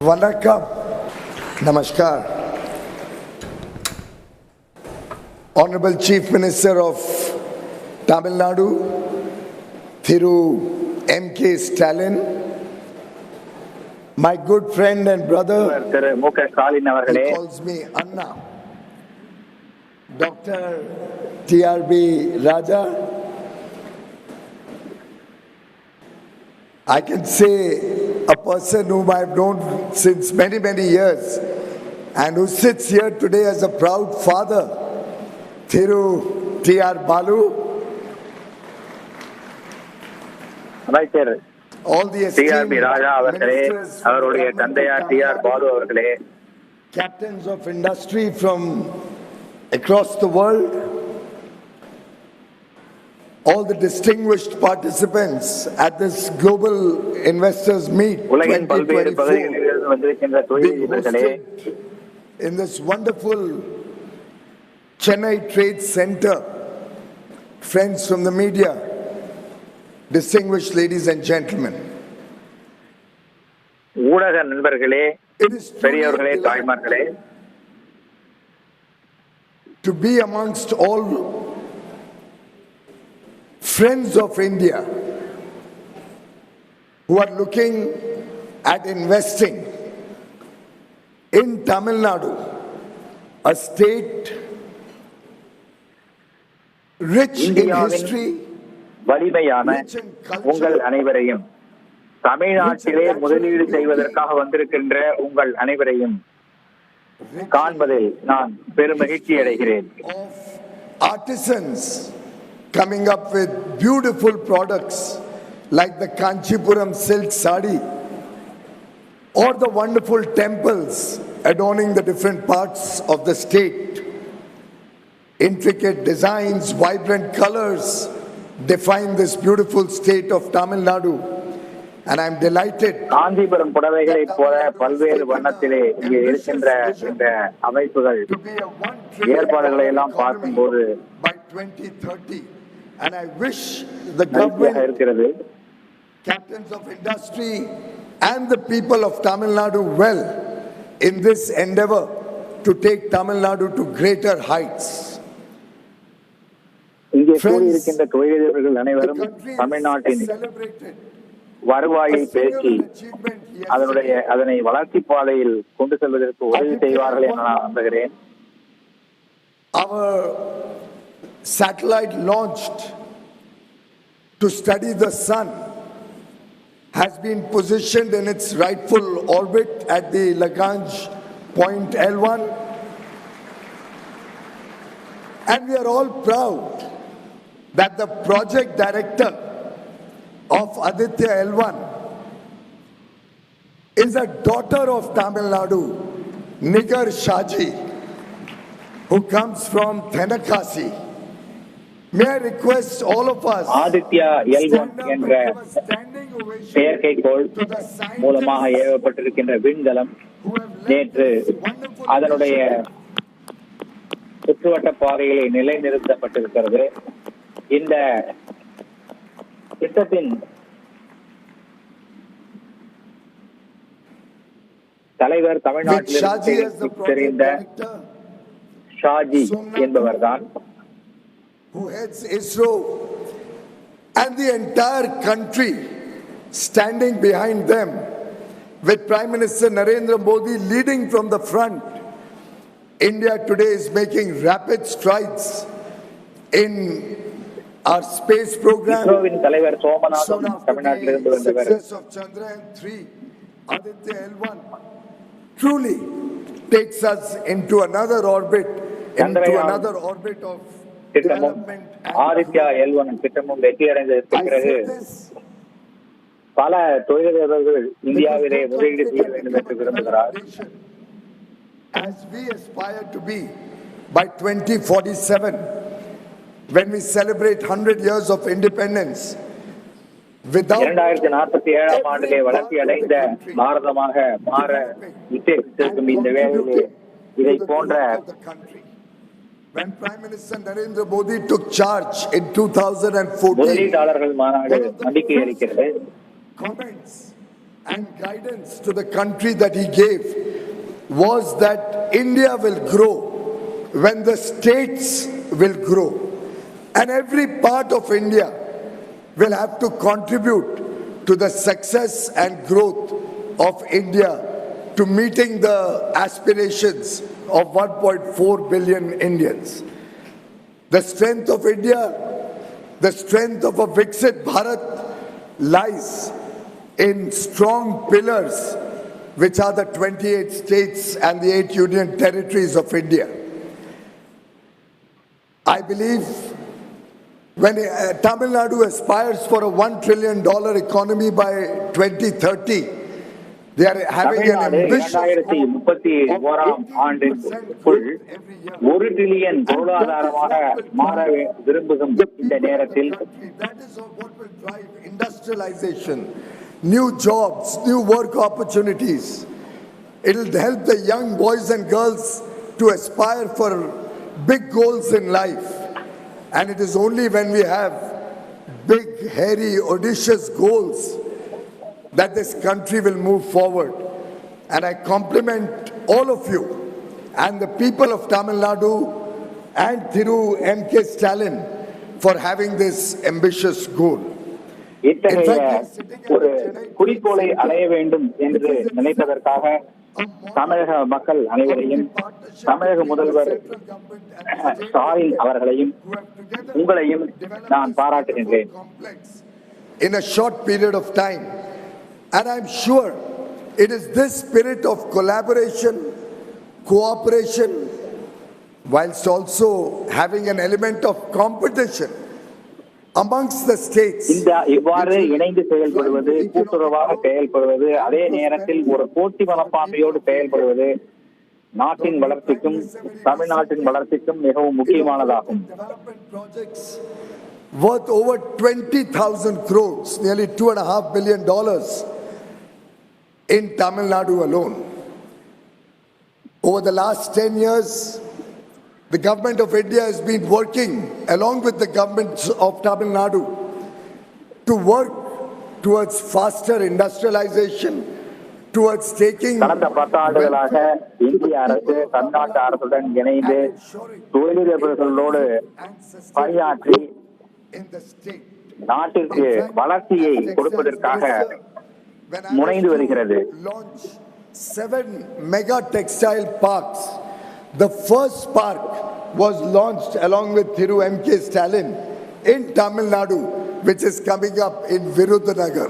Vanakkam, Namaskar. Honorable Chief Minister of Tamil Nadu, Thiru M.K. Stalin, my good friend and brother, he calls me Anna, Dr. T.R.B. Raja. I can say a person whom I've known since many, many years and who sits here today as a proud father, Thiru T.R. Balu. All the esteemed ministers, captains of industry from across the world, all the distinguished participants at this Global Investors Meet 2024 being hosted in this wonderful Chennai Trade Center. Friends from the media, distinguished ladies and gentlemen, it is to be amongst all friends of India who are looking at investing in Tamil Nadu, a state rich in history, rich in culture, தமிழ்நாட்டிலே முதலீடு செய்வதற்காக வந்திருக்கின்ற உங்கள் அனைவரையும் காண்பதில் நான் பெரும் மகிழ்ச்சி அடைகிறேன். Artisans coming up with beautiful products like the Kanchipuram silk sari or the wonderful temples adorning the different parts of the state. Intricate designs, vibrant colors define this beautiful state of Tamil Nadu. And I'm delighted. Kanchipuram புடவைகளை போல பல்வேறு வண்ணத்திலே இங்கே இருக்கின்ற இந்த அமைப்புகள் ஏற்பாடுகளை எல்லாம் பார்க்கும்போது by 2030 and I wish the government, captains of industry and the people of Tamil Nadu well in this endeavor to take Tamil Nadu to greater heights. இங்கே கூடியிருக்கின்ற தொழிலதிபர்கள் அனைவரும் தமிழ்நாட்டின் வருவாயை பேசி அதனை வளர்ச்சி பாதையில் கொண்டு செல்வதற்கு உதவி செய்வார்கள் என நான் நம்புகிறேன். Our satellite launched to study the sun has been positioned in its rightful orbit at the Lagrange point L1, and we are all proud that the project director of Aditya L1 is a daughter of Tamil Nadu, Nigar Shaji, who comes from Thenakasi. May I request all of us Aditya L1 என்ற செயற்கைக்கோள் மூலமாக ஏவப்பட்டிருக்கின்ற விண்கலம் நேற்று அதனுடைய சுற்றுவட்ட பாதையிலே நிலைநிறுத்தப்பட்டிருக்கிறது. இந்த திட்டத்தின் தலைவர் தமிழ்நாட்டில் தெரிந்த Shaji என்பவர்தான். Who heads ISRO and the entire country standing behind them, with Prime Minister Narendra Modi leading from the front. India today is making rapid strides in our space program. Soon after the success of Chandrayaan 3, Aditya L1 truly takes us into another orbit of development. Aditya L1 திட்டமும் வெற்றி அடைந்ததற்கு பிறகு பல தொழிலதிபர்கள் இந்தியாவிலே முதலீடு செய்ய வேண்டும் என்று விரும்புகிறார். As we aspire to be by 2047, when we celebrate 100 years of independence, without 2047 ஆண்டிலே வளர்ச்சி அடைந்த பாரதமாக மாற உத்தேசித்திருக்கும் இந்த வேளையிலே இதை போன்ற when Prime Minister Narendra Modi took charge in 2014, முதலீட்டாளர்கள் மாநாடு நம்பிக்கை அளிக்கிறது. Comments and guidance to the country that he gave was that India will grow when the states will grow. And every part of India will have to contribute to the success and growth of India to meeting the aspirations of 1.4 billion Indians. The strength of India, the strength of a Viksit Bharat lies in strong pillars, which are the 28 states and the 8 union territories of India. I believe when Tamil Nadu aspires for a $1 trillion economy by 2030, they are having an ambitious $1 trillion That is what will drive industrialization, new jobs, new work opportunities. It will help the young boys and girls to aspire for big goals in life. And it is only when we have big, hairy, audacious goals that this country will move forward. And I compliment all of you and the people of Tamil Nadu and Thiru M.K. Stalin for having this ambitious goal. ஒரு குறிக்கோளை அடைய வேண்டும் என்று நினைப்பதற்காக தமிழக மக்கள் அனைவரையும் தமிழக முதல்வர் ஸ்டாலின் அவர்களையும் உங்களையும் நான் பாராட்டுகின்றேன். In a short period of time, and I'm sure it is this spirit of collaboration, cooperation, whilst also having an element of competition amongst the states. இவ்வாறு இணைந்து செயல்படுவது, கூட்டுறவாக செயல்படுவது, அதே நேரத்தில் ஒரு போட்டி மனப்பான்மையோடு செயல்படுவது நாட்டின் வளர்ச்சிக்கும் தமிழ்நாட்டின் வளர்ச்சிக்கும் மிகவும் முக்கியமானதாகும். Worth over 20,000 crores, nearly $2.5 billion in Tamil Nadu alone. Over the last 10 years, the government of India has been working along with the government of Tamil Nadu to work towards faster industrialization, towards taking கடந்த 10 ஆண்டுகளாக இந்திய அரசு தமிழ்நாட்டு அரசுடன் இணைந்து தொழிலதிபர்களோடு பணியாற்றி நாட்டிற்கு வளர்ச்சியை கொடுப்பதற்காக முனைந்து வருகிறது. 7 mega textile parks. The first park was launched along with Thiru M.K. Stalin in Tamil Nadu, which is coming up in Virudhunagar.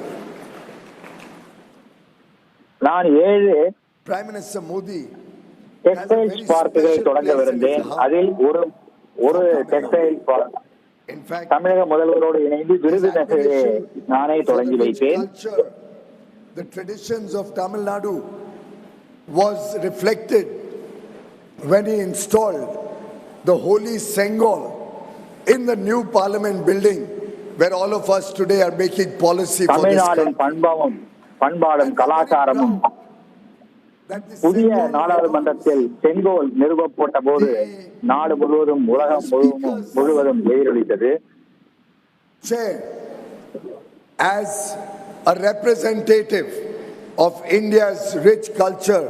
நான் 7 Prime Minister Modi டெக்ஸ்டைல்ஸ் பார்க்குகளை தொடங்கவிருந்தேன். அதில் ஒரு டெக்ஸ்டைல் பார்க் தமிழக முதல்வரோடு இணைந்து விருதுநகரிலே நானே தொடங்கி வைத்தேன். The traditions of Tamil Nadu was reflected when he installed the holy Sengol in the new parliament building where all of us today are making policy for this country. பண்பாடும் கலாச்சாரமும் புதிய நாடாளுமன்றத்தில் செங்கோல் நிறுவப்பட்ட போது நாடு முழுவதும் உலகம் முழுவதும் எதிரொலித்தது. As a representative of India's rich culture,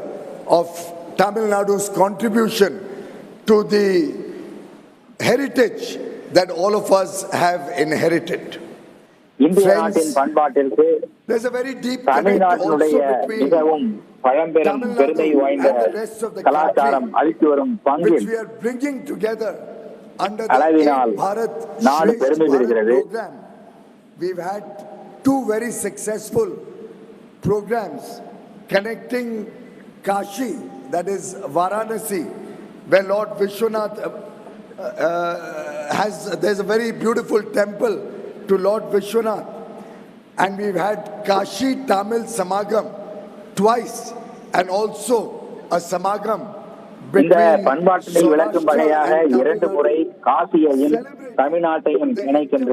of Tamil Nadu's contribution to the heritage that all of us have inherited. இந்திய நாட்டின் பண்பாட்டிற்கு there's a very deep தமிழ்நாட்டினுடைய மிகவும் பழம்பெரும் பெருமை வாய்ந்த கலாச்சாரம் அளித்து வரும் பங்கில் அளவினால் நாடு பெருமை பெறுகிறது. We've had 2 very successful programs connecting Kashi, that is Varanasi, where Lord Vishwanath there's a very beautiful temple to Lord Vishwanath, and we've had Kashi Tamil Samagam twice, and also a Samagam இந்த பண்பாட்டினை விளக்கும் வகையாக 2 முறை காசியையும் தமிழ்நாட்டையும் இணைக்கின்ற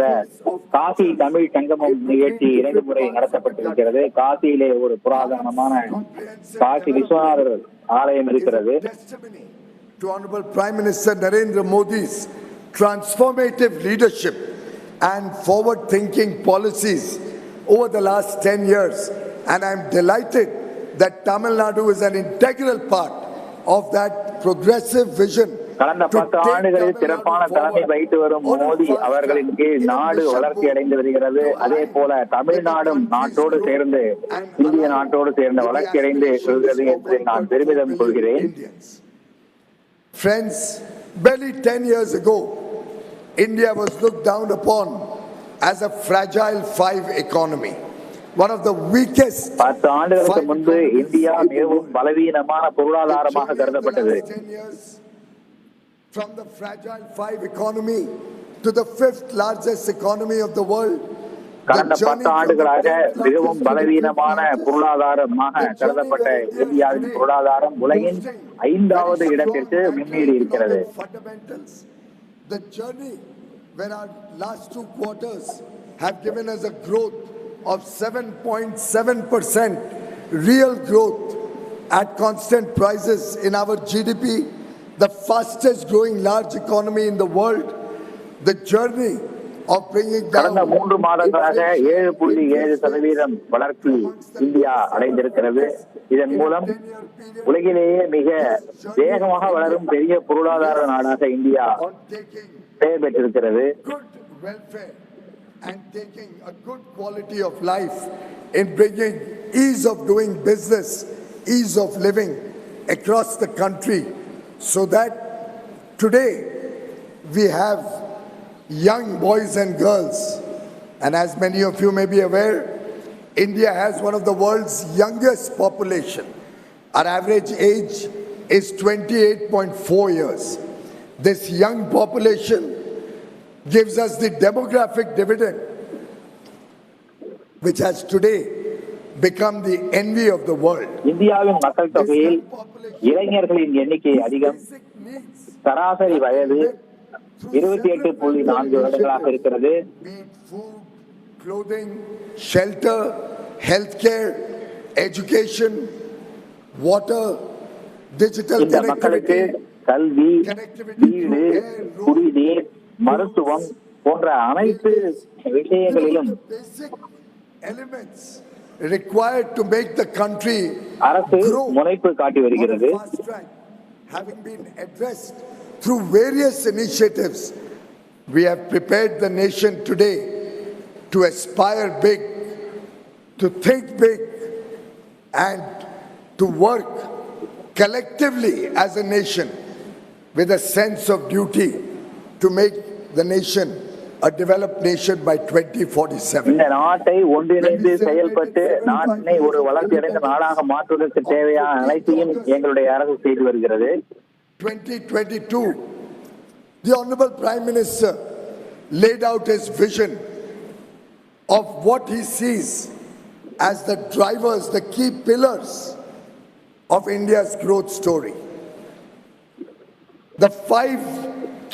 காசி தமிழ் சங்கமம் நிகழ்ச்சி 2 முறை நடத்தப்பட்டிருக்கிறது. காசியிலே ஒரு புராதனமான காசி விஸ்வநாதர் ஆலயம் இருக்கிறது. To Honorable Prime Minister Narendra Modi's transformative leadership and forward-thinking policies over the last 10 years, and I'm delighted that Tamil Nadu is an integral part of that progressive vision. கடந்த 10 ஆண்டுகளில் சிறப்பான தலைமை வைத்து வரும் மோடி அவர்களின் கீழ் நாடு வளர்ச்சி அடைந்து வருகிறது. அதே போல தமிழ்நாடும் நாட்டோடு சேர்ந்து இந்திய நாட்டோடு சேர்ந்து வளர்ச்சி அடைந்து வருகிறது என்று நான் பெருமிதம் கொள்கிறேன். Friends, barely 10 years ago, India was looked down upon as a fragile five economy. One of the weakest. 10 ஆண்டுகளுக்கு முன்பு இந்தியா மிகவும் பலவீனமான பொருளாதாரமாக கருதப்பட்டது. From the fragile five economy to the fifth largest economy of the world. கடந்த 10 ஆண்டுகளாக மிகவும் பலவீனமான பொருளாதாரமாக கருதப்பட்ட இந்தியாவின் பொருளாதாரம் உலகின் 5வது இடத்திற்கு முன்னேறி இருக்கிறது. The journey when our last 2 quarters have given us a growth of 7.7% real growth at constant prices in our GDP, the fastest growing large economy in the world. The journey of bringing down கடந்த 3 மாதங்களாக 7.7% வளர்ச்சி India அடைந்திருக்கிறது. இதன் மூலம் உலகிலேயே மிக வேகமாக வளரும் பெரிய பொருளாதார நாடாக இந்தியா பெயர் பெற்றிருக்கிறது. And taking a good quality of life in bringing ease of doing business, ease of living across the country, so that today we have young boys and girls. And as many of you may be aware, India has one of the world's youngest population. Our average age is 28.4 years. This young population gives us the demographic dividend, which has today become the envy of the world. இந்தியாவின் மக்கள் தொகையில் இளைஞர்களின் எண்ணிக்கை அதிகம். சராசரி வயது 28.4 வருடங்களாக இருக்கிறது. Food, clothing, shelter, healthcare, education, water, digital மக்களுக்கு கல்வி, வீடு, குடிநீர், மருத்துவம் போன்ற அனைத்து விஷயங்களிலும் elements required to make the country அரசு முனைப்பு காட்டி வருகிறது. Having been addressed through various initiatives, we have prepared the nation today to aspire big, to think big, and to work collectively as a nation with a sense of duty to make the nation a developed nation by 2047. இந்த நாட்டை ஒன்றிணைந்து செயல்பட்டு நாட்டை ஒரு வளர்ச்சியடைந்த நாடாக மாற்றுவதற்கு தேவையான அனைத்தையும் எங்களுடைய அரசு செய்து வருகிறது. 2022, the Honorable Prime Minister laid out his vision of what he sees as the drivers, the key pillars of India's growth story. The 5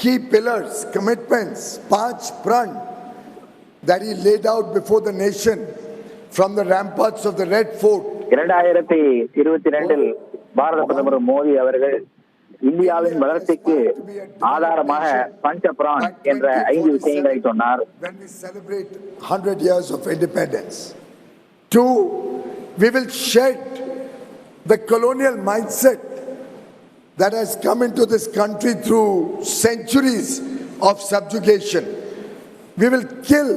key pillars, commitments, 5 pran that he laid out before the nation from the ramparts of the Red Fort. 2022 பாரத பிரதமர் மோடி அவர்கள் இந்தியாவின் வளர்ச்சிக்கு ஆதாரமாக பஞ்ச பிரான் என்ற 5 விஷயங்களை சொன்னார். When we celebrate 100 years of independence. 2, we will shed the colonial mindset that has come into this country through centuries of subjugation. We will kill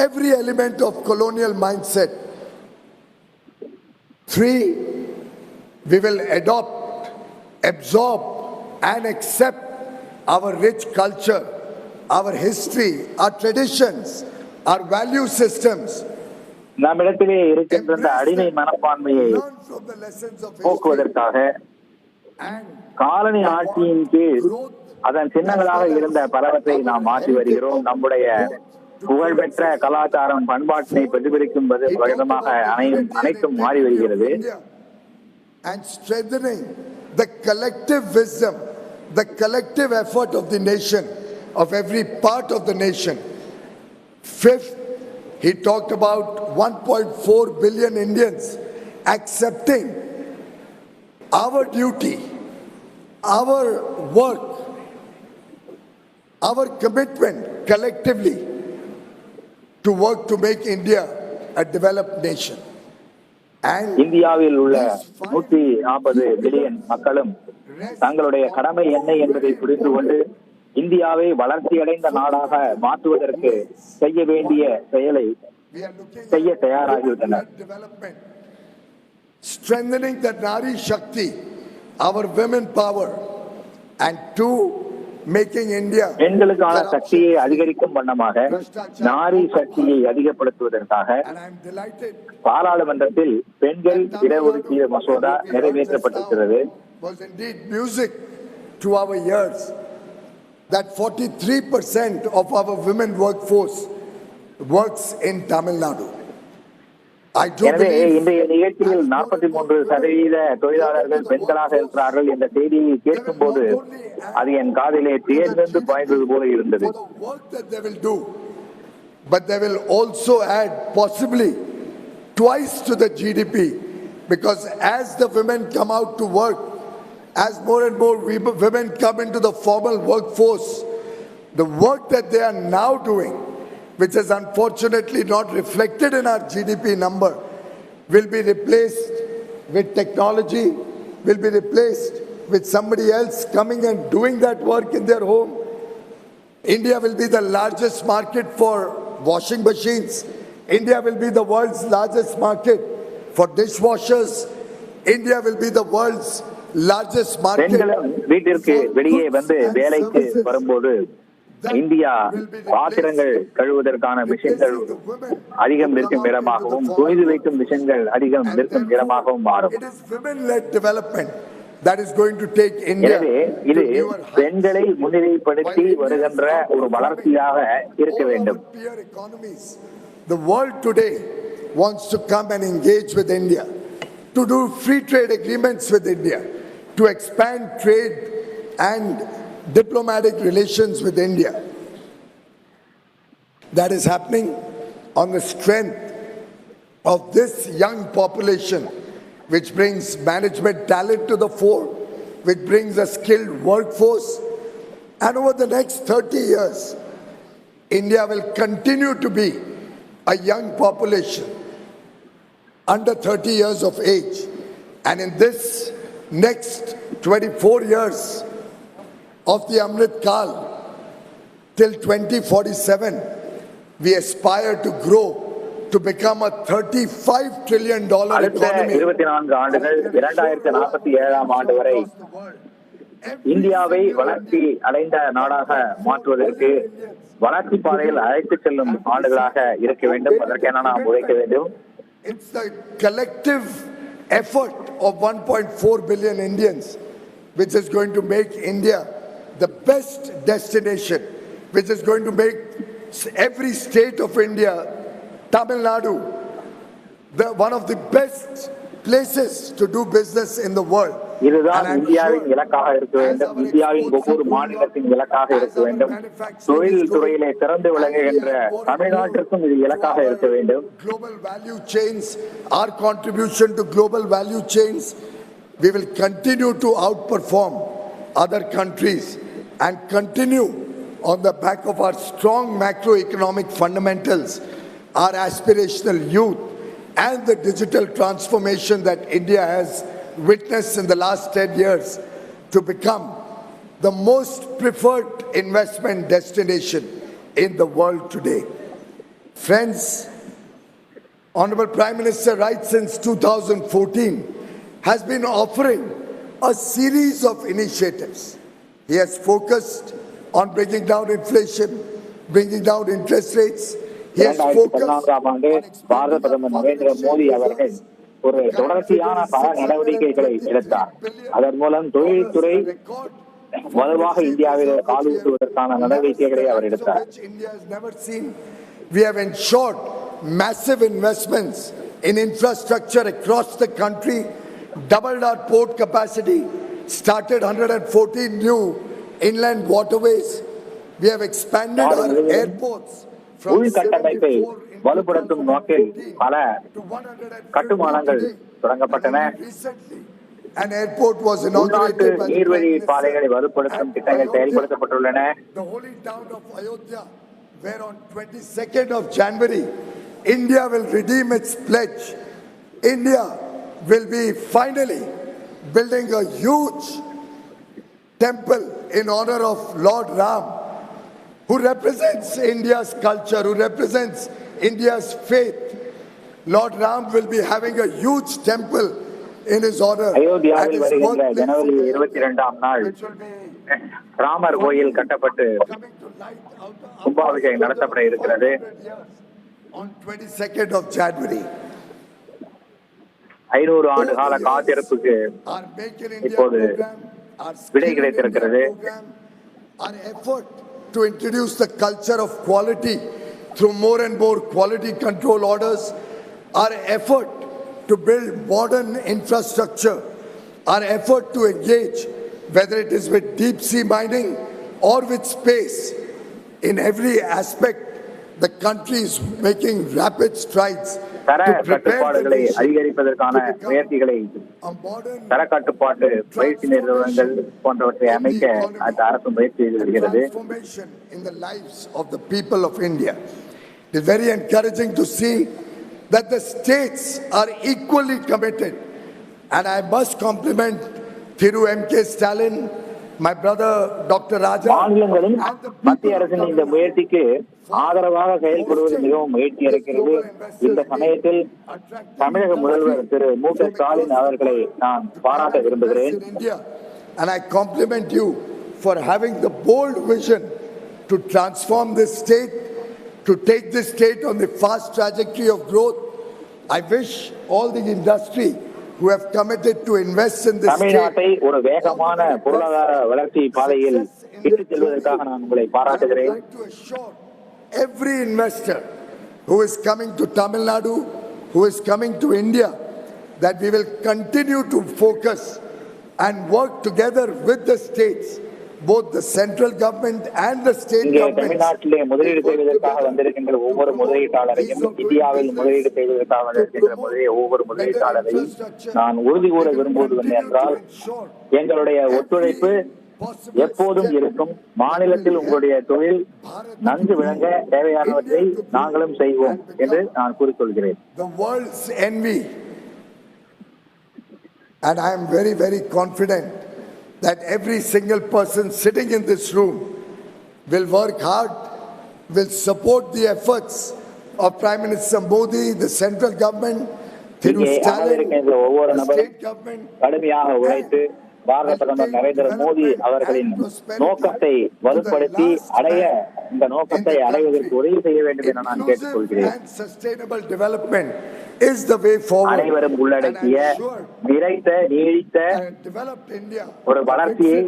every element of colonial mindset. 3, we will adopt, absorb, and accept our rich culture, our history, our traditions, our value systems. நம்மிடத்திலே இருக்கின்ற அடிமை மனப்பான்மையை போக்குவதற்காக colony ஆட்சியின் கீழ் அதன் சின்னங்களாக இருந்த பலவற்றை நாம் மாற்றி வருகிறோம். நம்முடைய புகழ்பெற்ற கலாச்சாரம் பண்பாட்டினை பிரதிபலிக்கும் விதமாக அனைத்தும் மாறி வருகிறது. And strengthening the collective wisdom, the collective effort of the nation, of every part of the nation. 5th, he talked about 1.4 billion Indians accepting our duty, our work, our commitment collectively to work to make India a developed nation. And இந்தியாவில் உள்ள 140 billion மக்களும் தங்களுடைய கடமை என்ன என்பதை புரிந்து கொண்டு இந்தியாவை வளர்ச்சியடைந்த நாடாக மாற்றுவதற்கு செய்ய வேண்டிய செயலை செய்ய தயாராகிவிட்டனர். Strengthening the Nari Shakti, our women power, and two, making India. பெண்களுக்கான சக்தியை அதிகரிக்கும் வண்ணமாக நாரி சக்தியை அதிகப்படுத்துவதற்காக பாராளுமன்றத்தில் பெண்கள் இடஒதுக்கீடு மசோதா நிறைவேற்றப்பட்டிருக்கிறது. Was indeed music to our ears that 43% of our women workforce works in Tamil Nadu. எனவே இன்றைய நிகழ்ச்சியில் 43% தொழிலாளர்கள் பெண்களாக இருக்கிறார்கள் என்ற செய்தியை கேட்கும் போது அது என் காதிலே தேர்ந்து பாய்ந்தது போல இருந்தது. But they will also add possibly twice to the GDP, because as the women come out to work, as more and more women come into the formal workforce, the work that they are now doing, which is unfortunately not reflected in our GDP number, will be replaced with technology, will be replaced with somebody else coming and doing that work in their home. India will be the largest market for washing machines. India will be the world's largest market for dishwashers. India will be the world's largest market. பெண்களும் வீட்டிற்கு வெளியே வந்து வேலைக்கு வரும்போது India பாத்திரங்கள் கழுவுவதற்கான மிஷின்கள் அதிகம் விற்கும் இடமாகவும் துணி வைக்கும் மிஷின்கள் அதிகம் விற்கும் இடமாகவும் மாறும். எனவே இது பெண்களை முன்னிலைப்படுத்தி வருகின்ற ஒரு வளர்ச்சியாக இருக்க வேண்டும். The world today wants to come and engage with India, to do free trade agreements with India, to expand trade and diplomatic relations with India. That is happening on the strength of this young population, which brings management talent to the fore, which brings a skilled workforce. And over the next 30 years, India will continue to be a young population under 30 years of age. And in this next 24 years of the Amrit Kal till 2047, we aspire to grow to become a $35 trillion economy. 24 ஆண்டுகள் 2047 ஆண்டு வரை இந்தியாவை வளர்ச்சி அடைந்த நாடாக மாற்றுவதற்கு வளர்ச்சி பாதையில் அழைத்து செல்லும் ஆண்டுகளாக இருக்க வேண்டும். அதற்கென நாம் உழைக்க வேண்டும். It's the collective effort of 1.4 billion Indians which is going to make India the best destination, which is going to make every state of India, Tamil Nadu, one of the best places to do business in the world. இதுதான் இந்தியாவின் இலக்காக இருக்க வேண்டும். இந்தியாவின் ஒவ்வொரு மாநிலத்தின் இலக்காக இருக்க வேண்டும். தொழில் துறையிலே சிறந்து விளங்குகின்ற தமிழ்நாட்டிற்கும் இது இலக்காக இருக்க வேண்டும். Global value chains, our contribution to global value chains, we will continue to outperform other countries and continue on the back of our strong macroeconomic fundamentals, our aspirational youth, and the digital transformation that India has witnessed in the last 10 years to become the most preferred investment destination in the world today. Friends, Honorable Prime Minister, right since 2014, has been offering a series of initiatives. He has focused on bringing down inflation, bringing down interest rates. He has focused பாரத பிரதமர் நரேந்திர மோடி அவர்கள் ஒரு தொடர்ச்சியான பல நடவடிக்கைகளை எடுத்தார். அதன் மூலம் தொழில்துறை வலுவாக இந்தியாவில் காலூட்டுவதற்கான நடவடிக்கைகளை அவர் எடுத்தார். We have ensured massive investments in infrastructure across the country, doubled our port capacity, started 114 new inland waterways. We have expanded our airports from உள்கட்டமைப்பை வலுப்படுத்தும் நோக்கில் பல கட்டுமானங்கள் தொடங்கப்பட்டன. An airport was inaugurated by நீர்வழி பாதைகளை வலுப்படுத்தும் திட்டங்கள் செயல்படுத்தப்பட்டுள்ளன. The holy town of Ayodhya, where on 22nd of January, India will redeem its pledge India will be finally building a huge temple in honor of Lord Ram, who represents India's culture, who represents India's faith. Lord Ram will be having a huge temple in his honor. அயோத்தியாவில் வருகின்ற ஜனவரி 22ஆம் நாள் ராமர் கோயில் கட்டப்பட்டு கும்பாபிஷேகம் நடத்தப்பட இருக்கிறது. On 22nd of January. 500 ஆண்டு கால காத்திருப்புக்கு இப்போது விடை கிடைத்திருக்கிறது. Our effort to introduce the culture of quality through more and more quality control orders, our effort to build modern infrastructure, our effort to engage, whether it is with deep sea mining or with space, in every aspect, the country is making rapid strides. தர கட்டுப்பாடுகளை அதிகரிப்பதற்கான முயற்சிகளை தர கட்டுப்பாட்டு பயிற்சி நிறுவனங்கள் போன்றவற்றை அமைக்க அந்த அரசு முயற்சி செய்து வருகிறது. In the lives of the people of India, it is very encouraging to see that the states are equally committed, and I must compliment Thiru M.K. Stalin, my brother Dr. Raja. மாநிலங்களும் மத்திய அரசின் இந்த முயற்சிக்கு ஆதரவாக செயல்படுவது மிகவும் மகிழ்ச்சி அளிக்கிறது. இந்த சமயத்தில் தமிழக முதல்வர் திரு மு க ஸ்டாலின் அவர்களை நான் பாராட்ட விரும்புகிறேன். And I compliment you for having the bold vision to transform this state, to take this state on the fast trajectory of growth. I wish all the industry who have committed to invest in this தமிழ்நாட்டை ஒரு வேகமான பொருளாதார வளர்ச்சி பாதையில் இட்டுச் செல்வதற்காக நான் உங்களை பாராட்டுகிறேன். Every investor who is coming to Tamil Nadu, who is coming to India, that we will continue to focus and work together with the states, both the central government and the state government. தமிழ்நாட்டிலே முதலீடு செய்வதற்காக வந்திருக்கின்ற ஒவ்வொரு முதலீட்டாளரையும், இந்தியாவில் முதலீடு செய்வதற்காக வந்திருக்கின்ற ஒவ்வொரு முதலீட்டாளரையும் நான் உறுதி கூற விரும்புவது என்றால், எங்களுடைய ஒத்துழைப்பு எப்போதும் இருக்கும். மாநிலத்தில் உங்களுடைய தொழில் நன்கு விளங்க தேவையானவற்றை நாங்களும் செய்வோம் என்று நான் கூறிக்கொள்கிறேன். The world's envy, and I am very, very confident that every single person sitting in this room will work hard, will support the efforts of Prime Minister Modi, the central government, Thiru Stalin, the state government. கடுமையாக உழைத்து பாரத பிரதமர் நரேந்திர மோடி அவர்களின் நோக்கத்தை வலுப்படுத்தி இந்த நோக்கத்தை அடைவதற்கு உதவி செய்ய வேண்டும் என நான் கேட்டுக்கொள்கிறேன். Sustainable development is the way forward. அனைவரும் உள்ளடக்கிய நிறைந்த நீடித்த ஒரு வளர்ச்சியை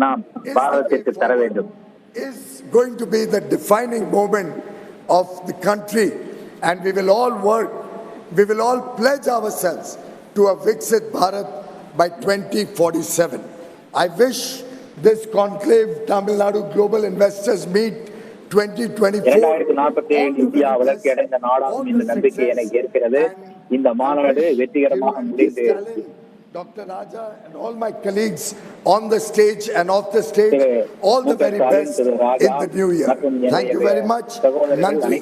நாம் பாரதத்திற்கு தர வேண்டும். Is going to be the defining moment of the country, and we will all work, we will all pledge ourselves to a Viksit Bharat by 2047. I wish this conclave Tamil Nadu Global Investors Meet 2024 India வளர்ச்சி அடைந்த நாடாகும் இந்த நம்பிக்கை எனக்கு இருக்கிறது. இந்த மாநாடு வெற்றிகரமாக முடிந்து Dr. Raja and all my colleagues on the stage and off the stage, all the very best in the new year. Thank you very much. Nandri.